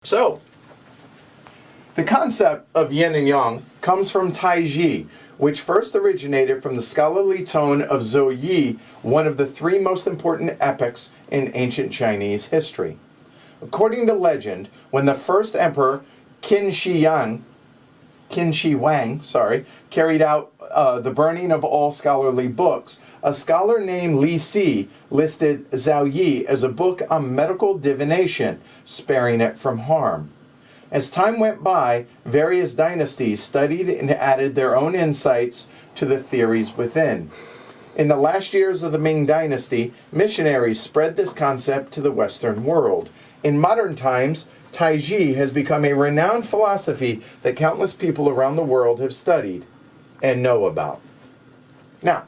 So, the concept of yin and yang comes from Taiji, which first originated from the scholarly tone of Zhou Yi, one of the three most important epics in ancient Chinese history. According to legend, when the first emperor Qin Shi Huang, carried out the burning of all scholarly books, a scholar named Li Si listed Zhou Yi as a book on medical divination, sparing it from harm. As time went by, various dynasties studied and added their own insights to the theories within. In the last years of the Ming Dynasty, missionaries spread this concept to the Western world. In modern times, Taiji has become a renowned philosophy that countless people around the world have studied and know about. Now,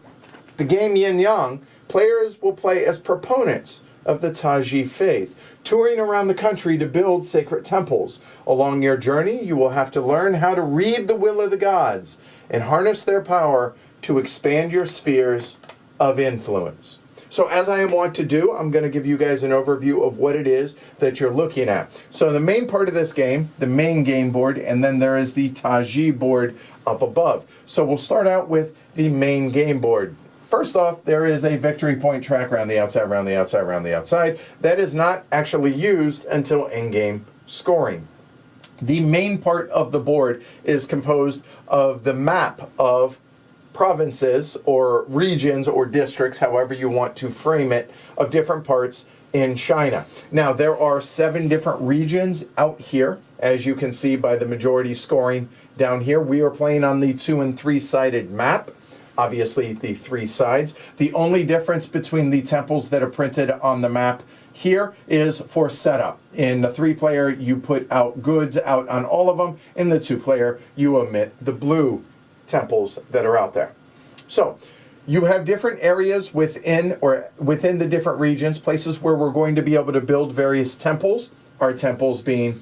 the game Yin Yang, players will play as proponents of the Taiji faith, touring around the country to build sacred temples. Along your journey, you will have to learn how to read the will of the gods and harness their power to expand your spheres of influence. So as I am wont to do, I'm going to give you guys an overview of what it is that you're looking at. So the main part of this game, the main game board, and then there is the Taiji board up above. So we'll start out with the main game board. First off, there is a victory point track around the outside, around the outside, around the outside. That is not actually used until in-game scoring. The main part of the board is composed of the map of provinces or regions or districts, however you want to frame it, of different parts in China. Now, there are 7 different regions out here, as you can see by the majority scoring down here. We are playing on the 2- and 3-sided map. Obviously, the 3 sides. The only difference between the temples that are printed on the map here is for setup. In the 3-player, you put out goods out on all of them. In the 2-player, you omit the blue temples that are out there. So you have different areas within the different regions, places where we're going to be able to build various temples, our temples being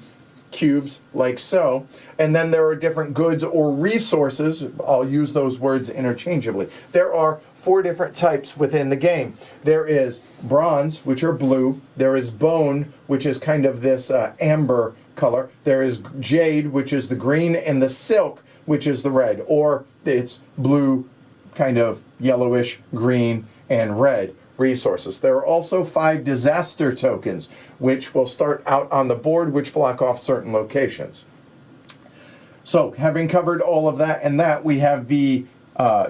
cubes like so, and then there are different goods or resources. I'll use those words interchangeably. There are 4 different types within the game. There is bronze, which are blue. There is bone, which is kind of this amber color. There is jade, which is the green, and the silk, which is the red, or it's blue, kind of yellowish, green, and red resources. There are also 5 disaster tokens, which will start out on the board, which block off certain locations. So, having covered all of that and that, we have the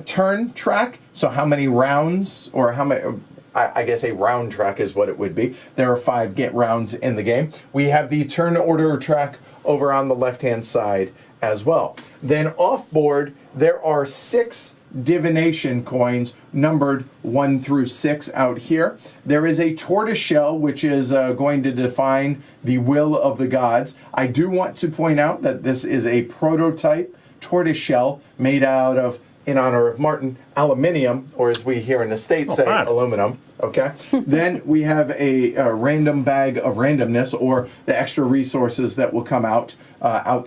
turn track. So how many rounds, or how many, I guess a round track is what it would be. There are 5 rounds in the game. We have the turn order track over on the left-hand side as well. Then off board, there are 6 divination coins numbered 1 through 6 out here. There is a tortoise shell, which is going to define the will of the gods. I do want to point out that this is a prototype tortoise shell made out of, in honor of Martin, aluminium, or as we here in the States say, aluminum. Okay. Then we have a random bag of randomness, or the extra resources that will come out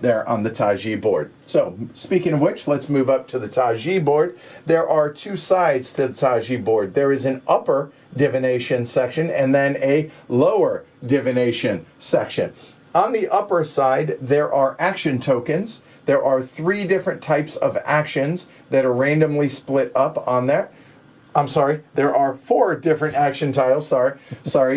there on the Taiji board. So, speaking of which, let's move up to the Taiji board. There are 2 sides to the Taiji board. There is an upper divination section and then a lower divination section. On the upper side, there are action tokens. There are 3 different types of actions that are randomly split up on there. I'm sorry, there are 4 different action tiles,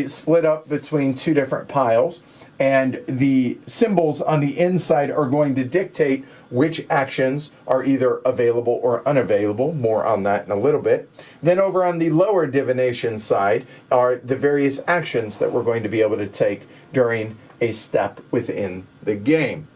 split up between 2 different piles. And the symbols on the inside are going to dictate which actions are either available or unavailable. More on that in a little bit. Then over on the lower divination side are the various actions that we're going to be able to take during a step within the game.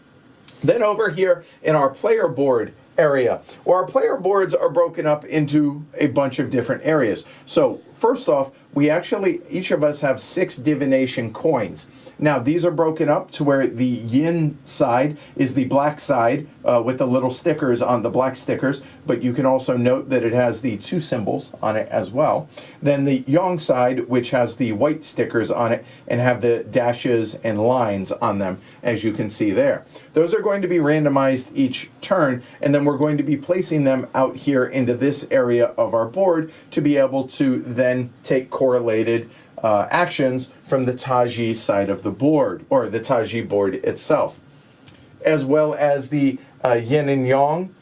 Then over here in our player board area, where our player boards are broken up into a bunch of different areas. So first off, we actually, each of us have 6 divination coins. Now, these are broken up to where the yin side is the black side with the little stickers on the black stickers, but you can also note that it has the 2 symbols on it as well. Then the yang side, which has the white stickers on it and have the dashes and lines on them, as you can see there. Those are going to be randomized each turn, and then we're going to be placing them out here into this area of our board to be able to then take correlated actions from the Taiji side of the board, or the Taiji board itself, as well as the Yin and Yang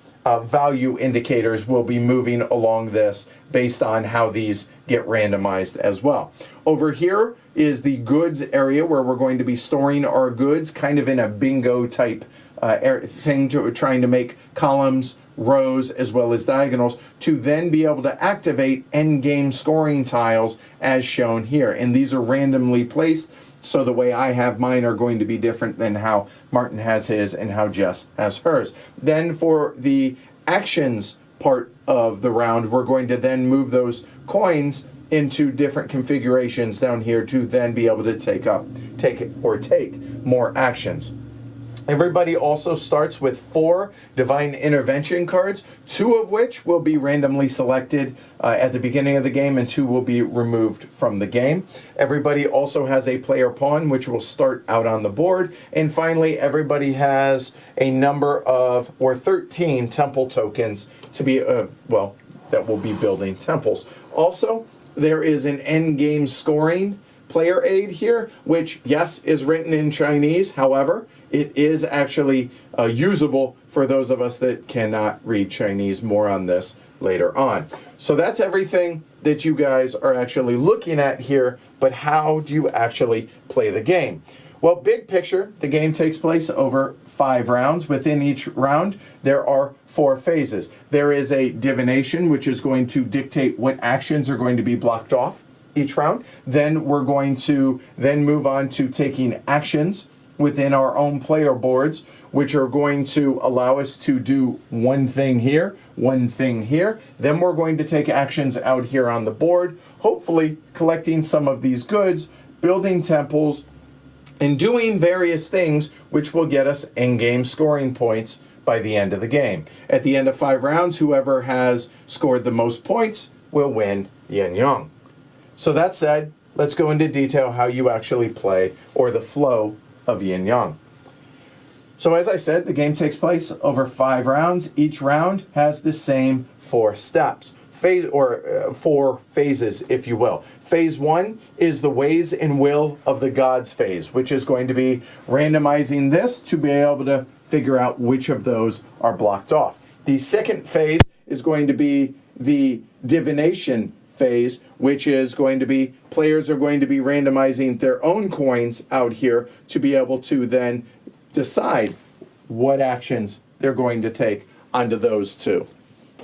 value indicators will be moving along this based on how these get randomized as well. Over here is the goods area where we're going to be storing our goods, kind of in a bingo type thing, trying to make columns, rows, as well as diagonals, to then be able to activate end game scoring tiles as shown here. And these are randomly placed, so the way I have mine are going to be different than how Martin has his and how Jess has hers. Then for the actions part of the round, we're going to then move those coins into different configurations down here to then be able to take more actions. Everybody also starts with 4 Divine Intervention cards, 2 of which will be randomly selected at the beginning of the game and 2 will be removed from the game. Everybody also has a player pawn, which will start out on the board. And finally, everybody has a number of, or 13 temple tokens to be, that will be building temples. Also, there is an end game scoring player aid here, which, yes, is written in Chinese. However, it is actually usable for those of us that cannot read Chinese. More on this later on. So that's everything that you guys are actually looking at here, but how do you actually play the game? Well, big picture, the game takes place over 5 rounds. Within each round, there are 4 phases. There is a divination, which is going to dictate what actions are going to be blocked off each round. Then we're going to then move on to taking actions within our own player boards, which are going to allow us to do one thing here, one thing here. Then we're going to take actions out here on the board, hopefully collecting some of these goods, building temples, and doing various things which will get us end-game scoring points by the end of the game. At the end of 5 rounds, whoever has scored the most points will win Yin Yang. So that said, let's go into detail how you actually play, or the flow of Yin Yang. So as I said, the game takes place over 5 rounds. Each round has the same 4 steps. 4 phases, if you will. Phase 1 is the ways and will of the gods phase, which is going to be randomizing this to be able to figure out which of those are blocked off. The second phase is going to be the divination phase, which is going to be players are going to be randomizing their own coins out here to be able to then decide what actions they're going to take onto those 2.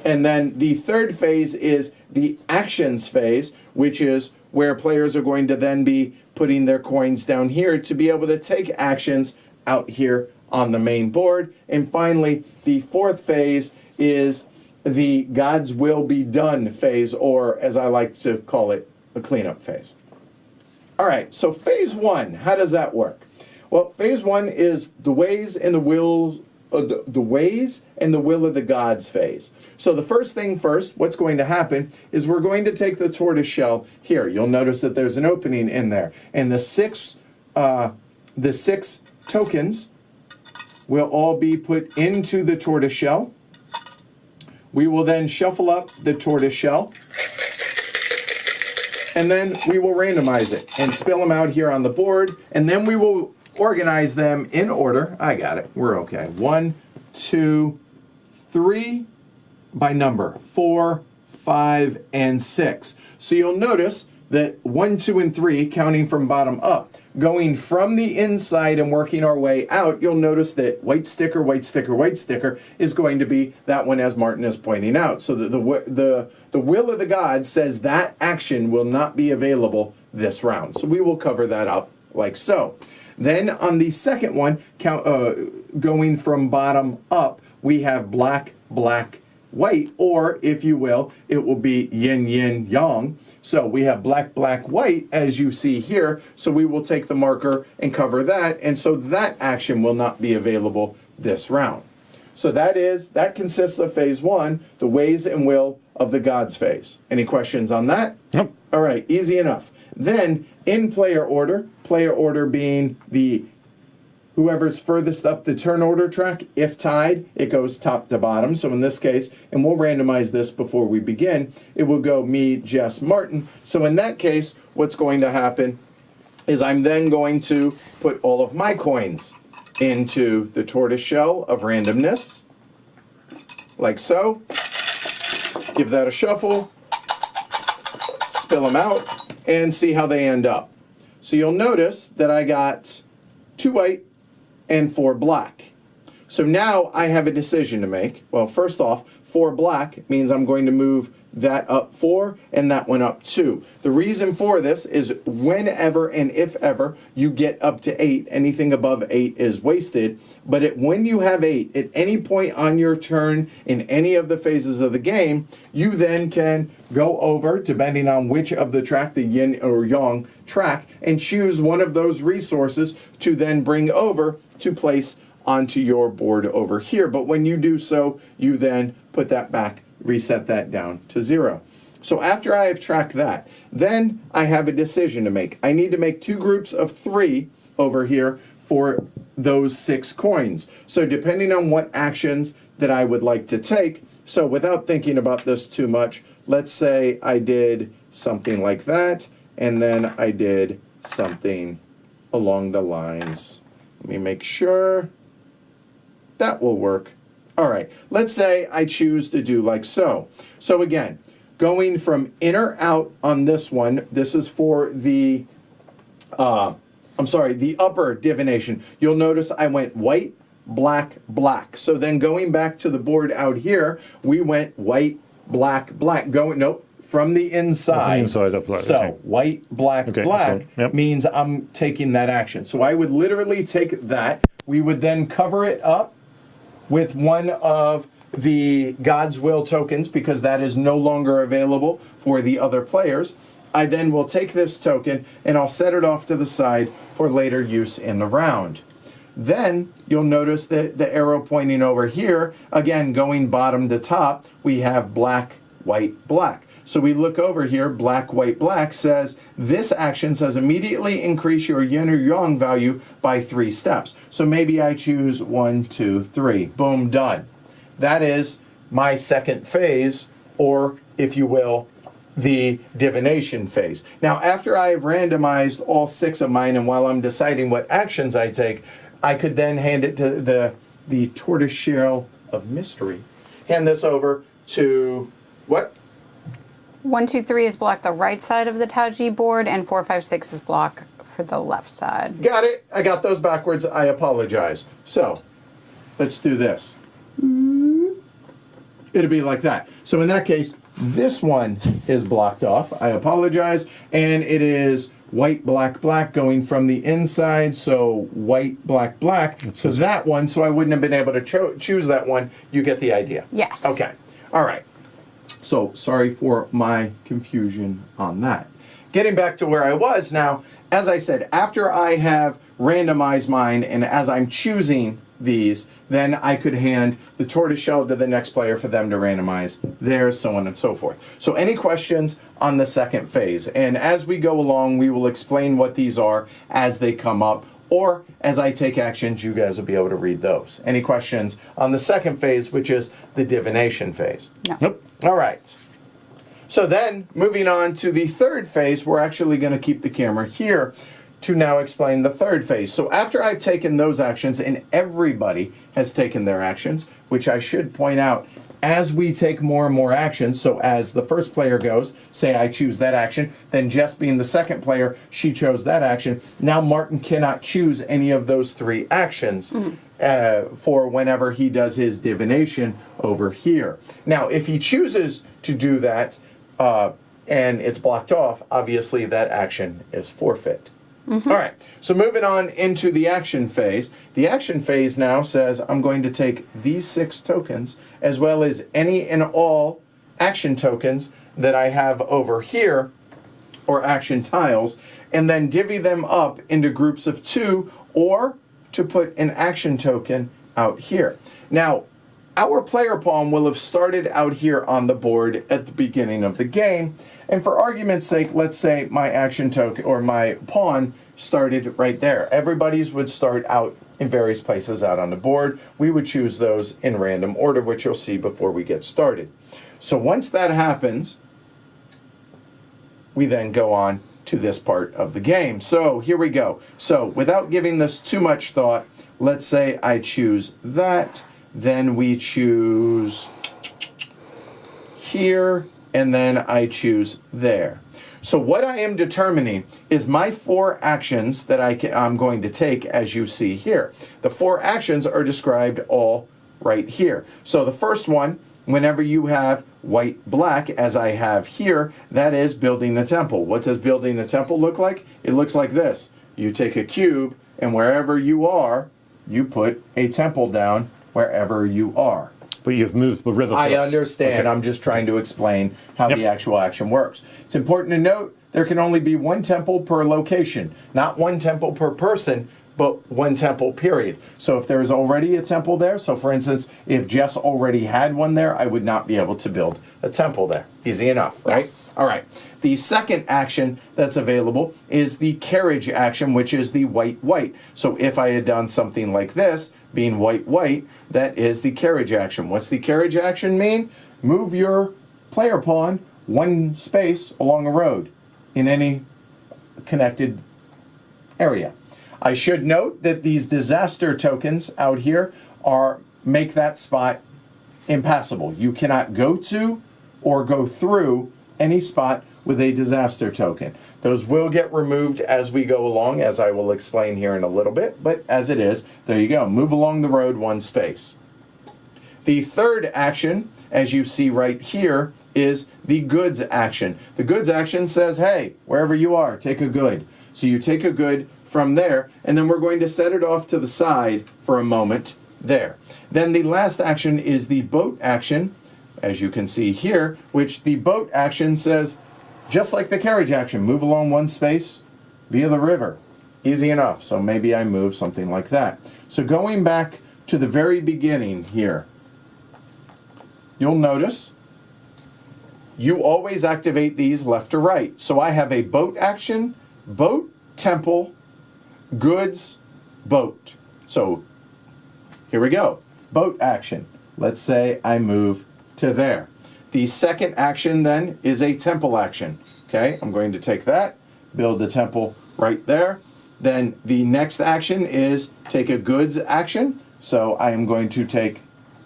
And then the third phase is the actions phase, which is where players are going to then be putting their coins down here to be able to take actions out here on the main board. And finally, the fourth phase is the God's will be done phase, or as I like to call it, the cleanup phase. All right, so phase 1, how does that work? Well, phase 1 is the ways and the wills, the ways and the will of the gods phase. So the first thing first, what's going to happen is we're going to take the tortoise shell here. You'll notice that there's an opening in there, and the six tokens will all be put into the tortoise shell. We will then shuffle up the tortoise shell, and then we will randomize it and spill them out here on the board, and then we will organize them in order. I got it. We're okay. 1, 2, 3 by number, 4, 5, and 6. So you'll notice that 1, 2, and 3, counting from bottom up, going from the inside and working our way out, you'll notice that white sticker, white sticker, white sticker is going to be that one, as Martin is pointing out. So the will of the gods says that action will not be available this round. So we will cover that up like so. Then on the second one, going from bottom up, we have black, black, white, or if you will, it will be yin, yin, yang. So we have black, black, white, as you see here. So we will take the marker and cover that. And so that action will not be available this round. So that consists of phase 1, the ways and will of the gods phase. Any questions on that? Nope. All right, easy enough. Then in player order being the whoever's furthest up the turn order track, if tied, it goes top to bottom. So in this case, and we'll randomize this before we begin, it will go me, Jess, Martin. So in that case, what's going to happen is I'm then going to put all of my coins into the tortoise shell of randomness, like so. Give that a shuffle, spill them out, and see how they end up. So you'll notice that I got 2 white and 4 black. So now I have a decision to make. Well, first off, 4 black means I'm going to move that up 4 and that one up 2. The reason for this is whenever and if ever you get up to 8, anything above 8 is wasted. But when you have 8, at any point on your turn in any of the phases of the game, you then can go over, depending on which of the track, the yin or yang track, and choose one of those resources to then bring over to place onto your board over here. But when you do so, you then put that back, reset that down to 0. So after I have tracked that, then I have a decision to make. I need to make 2 groups of 3 over here for those 6 coins. So depending on what actions that I would like to take, so without thinking about this too much, let's say I did something like that, and then I did something along the lines. Let me make sure that will work. All right, let's say I choose to do like so. So again, going from inner out on this one, this is for the, the upper divination. You'll notice I went white, black, black. So then going back to the board out here, we went white, black, black. From the inside. From the inside up, like, so okay. white, black, black so, yep. means I'm taking that action. So I would literally take that. We would then cover it up with one of the God's Will tokens because that is no longer available for the other players. I then will take this token and I'll set it off to the side for later use in the round. Then you'll notice that the arrow pointing over here, again going bottom to top, we have black, white, black. So we look over here, black, white, black says, this action says immediately increase your yin or yang value by 3 steps. So maybe I choose 1, 2, 3. Boom, done. That is my second phase, or if you will, the divination phase. Now, after I have randomized all 6 of mine, and while I'm deciding what actions I take, I could then hand it to the tortoise shell of mystery. Hand this over to what? 1, 2, 3 is block the right side of the Taiji board, and 4, 5, 6 is block for the left side. Got it. I got those backwards. I apologize. So, let's do this. It'll be like that. So in that case, this one is blocked off. I apologize. And it is white, black, black going from the inside. So white, black, black. So that one, so I wouldn't have been able to choose that one. You get the idea. Yes. Okay. All right. So sorry for my confusion on that. Getting back to where I was now, as I said, after I have randomized mine and as I'm choosing these, then I could hand the tortoise shell to the next player for them to randomize theirs, so on and so forth. So any questions on the second phase? And as we go along, we will explain what these are as they come up, or as I take actions, you guys will be able to read those. Any questions on the second phase, which is the divination phase? No. Nope. All right. So then, moving on to the third phase, we're actually going to keep the camera here to now explain the third phase. So after I've taken those actions, and everybody has taken their actions, which I should point out, as we take more and more actions, so as the first player goes, say I choose that action, then Jess being the second player, she chose that action. Now Martin cannot choose any of those 3 actions for whenever he does his divination over here. Now, if he chooses to do that and it's blocked off, obviously that action is forfeit. All right, so moving on into the action phase. The action phase now says I'm going to take these 6 tokens as well as any and all action tokens that I have over here, or action tiles, and then divvy them up into groups of 2, or to put an action token out here. Now, our player pawn will have started out here on the board at the beginning of the game, and for argument's sake, let's say my action token or my pawn started right there. Everybody's would start out in various places out on the board. We would choose those in random order, which you'll see before we get started. So once that happens, we then go on to this part of the game. So here we go. So without giving this too much thought, let's say I choose that, then we choose here, and then I choose there. So what I am determining is my 4 actions that I'm going to take, as you see here. The 4 actions are described all right here. So the first one, whenever you have white, black, as I have here, that is building the temple. What does building the temple look like? It looks like this. You take a cube, and wherever you are, you put a temple down wherever you are. But you've moved the river I first. understand. Okay. I'm just trying to explain how the actual action works. It's important to note there can only be 1 temple per location, not 1 temple per person, but 1 temple, period. So if there is already a temple there, so for instance, if Jess already had one there, I would not be able to build a temple there. Easy enough, right? Yes. All right. The second action that's available is the carriage action, which is the white, white. So if I had done something like this, being white, white, that is the carriage action. What's the carriage action mean? Move your player pawn 1 space along a road in any connected area. I should note that these disaster tokens out here make that spot impassable. You cannot go to or go through any spot with a disaster token. Those will get removed as we go along, as I will explain here in a little bit, but as it is, there you go. Move along the road 1 space. The third action, as you see right here, is the goods action. The goods action says, hey, wherever you are, take a good. So you take a good from there, and then we're going to set it off to the side for a moment there. Then the last action is the boat action, as you can see here, which the boat action says, just like the carriage action, move along 1 space via the river. Easy enough. So maybe I move something like that. So going back to the very beginning here, you'll notice you always activate these left to right. So I have a boat action, boat, temple, goods, boat. So here we go. Boat action. Let's say I move to there. The second action then is a temple action. Okay, I'm going to take that, build the temple right there. Then the next action is take a goods action. So I am going to take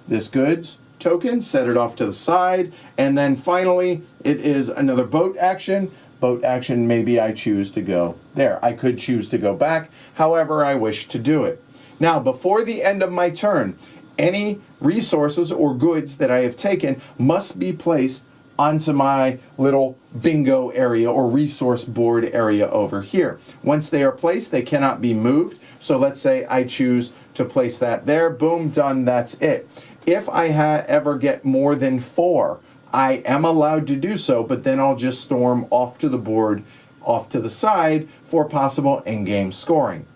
this goods token, set it off to the side, and then finally it is another boat action. Boat action, maybe I choose to go there. I could choose to go back, however I wish to do it. Now, before the end of my turn, any resources or goods that I have taken must be placed onto my little bingo area or resource board area over here. Once they are placed, they cannot be moved. So let's say I choose to place that there. Boom, done, that's it. If I ever get more than 4, I am allowed to do so, but then I'll just storm off to the board, off to the side for possible in-game scoring.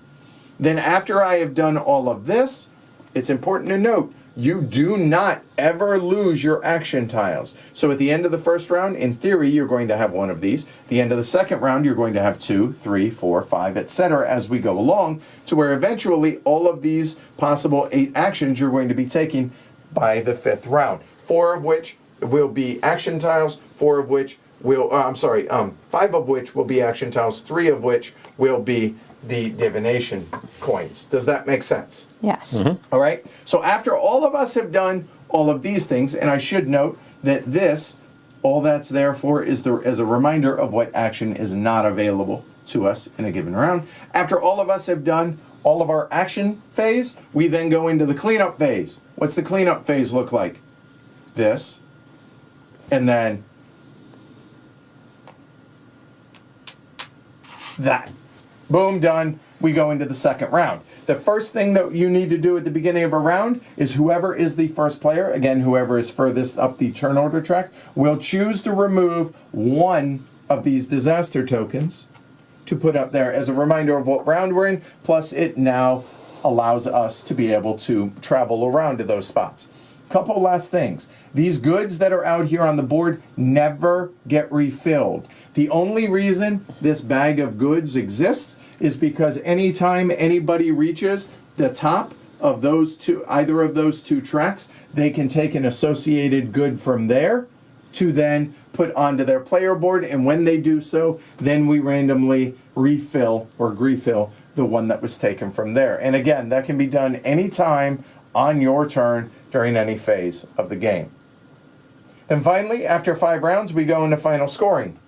Then after I have done all of this, it's important to note, you do not ever lose your action tiles. So at the end of the first round, in theory, you're going to have 1 of these. At the end of the second round, you're going to have 2, 3, 4, 5, etc. as we go along, to where eventually all of these possible 8 actions you're going to be taking by the 5th round. 4 of which will be action tiles, 4 of which will, 5 of which will be action tiles, 3 of which will be the divination coins. Does that make sense? Yes. All right. So after all of us have done all of these things, and I should note that this, all that's there for is as a reminder of what action is not available to us in a given round. After all of us have done all of our action phase, we then go into the cleanup phase. What's the cleanup phase look like? This, and then that. Boom, done. We go into the second round. The first thing that you need to do at the beginning of a round is whoever is the first player, again, whoever is furthest up the turn order track, will choose to remove 1 of these disaster tokens to put up there as a reminder of what round we're in, plus it now allows us to be able to travel around to those spots. Couple last things. These goods that are out here on the board never get refilled. The only reason this bag of goods exists is because anytime anybody reaches the top of those two, either of those two tracks, they can take an associated good from there to then put onto their player board, and when they do so, then we randomly refill or refill the one that was taken from there. And again, that can be done anytime on your turn during any phase of the game. And finally, after 5 rounds, we go into final scoring.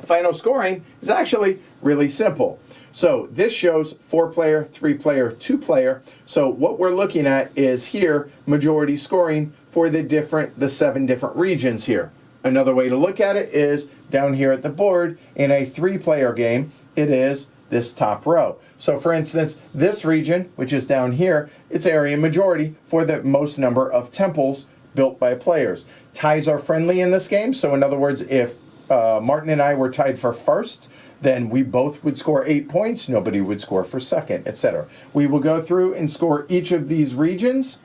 Final scoring is actually really simple. So this shows 4-player, 3-player, 2-player. So what we're looking at is here majority scoring for the 7 different regions here. Another way to look at it is down here at the board in a 3-player game, it is this top row. So for instance, this region, which is down here, it's area majority for the most number of temples built by players. Ties are friendly in this game. So in other words, if Martin and I were tied for first, then we both would score 8 points. Nobody would score for second, etc. We will go through and score each of these regions.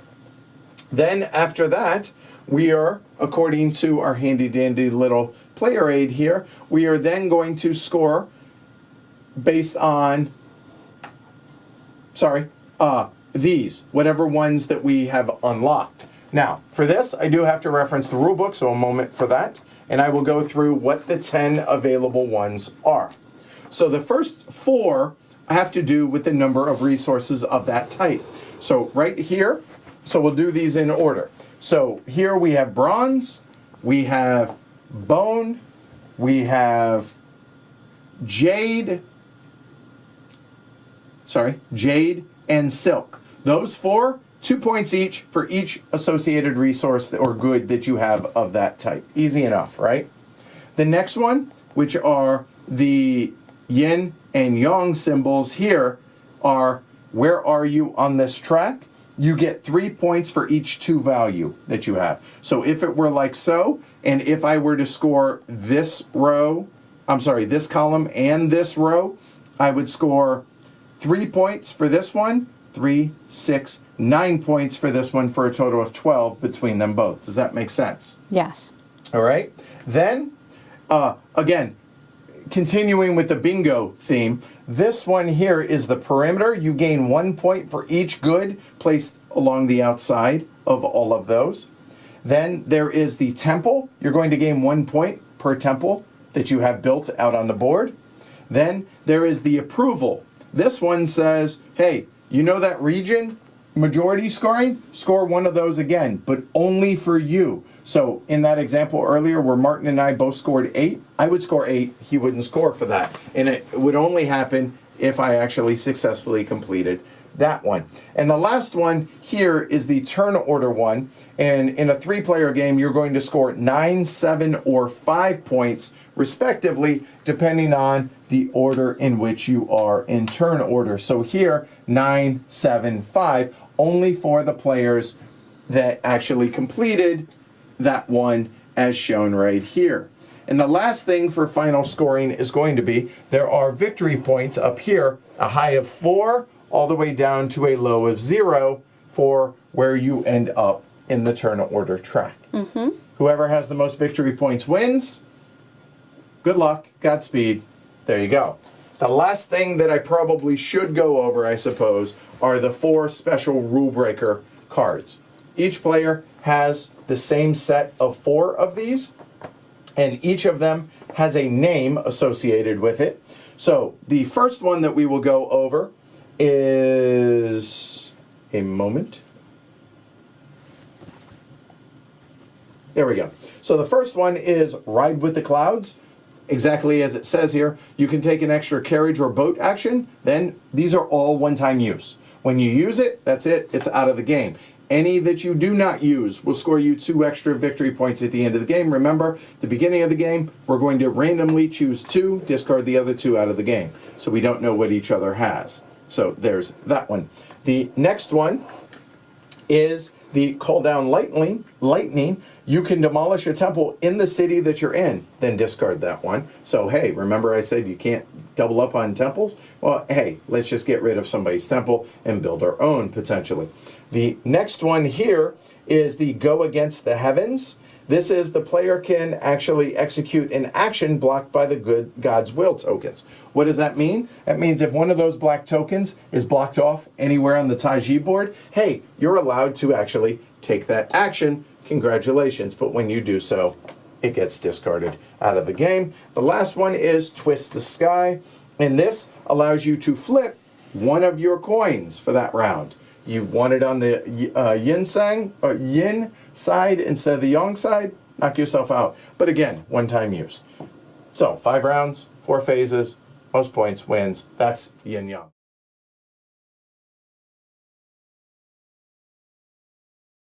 Then after that, we are, according to our handy dandy little player aid here, we are then going to score based on, these, whatever ones that we have unlocked. Now, for this, I do have to reference the rule book, so a moment for that. And I will go through what the 10 available ones are. So the first 4 have to do with the number of resources of that type. So right here, so we'll do these in order. So here we have bronze, we have bone, we have jade, and silk. Those 4, 2 points each for each associated resource or good that you have of that type. Easy enough, right? The next one, which are the yin and yang symbols here, are where are you on this track? You get 3 points for each 2 value that you have. So if it were like so, and if I were to score this row, this column and this row, I would score 3 points for this one, 3, 6, 9 points for this one, for a total of 12 between them both. Does that make sense? Yes. All right. Then, again, continuing with the bingo theme, this one here is the perimeter. You gain 1 point for each good placed along the outside of all of those. Then there is the temple. You're going to gain 1 point per temple that you have built out on the board. Then there is the approval. This one says, hey, you know that region majority scoring? Score one of those again, but only for you. So in that example earlier where Martin and I both scored 8, I would score 8, he wouldn't score for that. And it would only happen if I actually successfully completed that one. And the last one here is the turn order one. And in a 3-player game, you're going to score 9, 7, or 5 points, respectively, depending on the order in which you are in turn order. So here, 9, 7, 5, only for the players that actually completed that one as shown right here. And the last thing for final scoring is going to be, there are victory points up here, a high of 4, all the way down to a low of 0 for where you end up in the turn order track. Mm-hmm. Whoever has the most victory points wins. Good luck, Godspeed. There you go. The last thing that I probably should go over, I suppose, are the 4 special rule breaker cards. Each player has the same set of 4 of these, and each of them has a name associated with it. So the first one that we will go over is, a moment. There we go. So the first one is Ride with the Clouds. Exactly as it says here, you can take an extra carriage or boat action, then these are all one-time use. When you use it, that's it, it's out of the game. Any that you do not use will score you 2 extra victory points at the end of the game. Remember, the beginning of the game, we're going to randomly choose 2, discard the other 2 out of the game. So we don't know what each other has. So there's that one. The next one is the Call Down Lightning. You can demolish a temple in the city that you're in, then discard that one. So hey, remember I said you can't double up on temples? Well, hey, let's just get rid of somebody's temple and build our own, potentially. The next one here is the Go Against the Heavens. This is the player can actually execute an action blocked by the good God's will tokens. What does that mean? That means if one of those black tokens is blocked off anywhere on the Taiji board, hey, you're allowed to actually take that action. Congratulations. But when you do so, it gets discarded out of the game. The last one is Twist the Sky. And this allows you to flip one of your coins for that round. You want it on the yin side instead of the yang side, knock yourself out. But again, one-time use. So 5 rounds, 4 phases, most points wins. That's Yin Yang.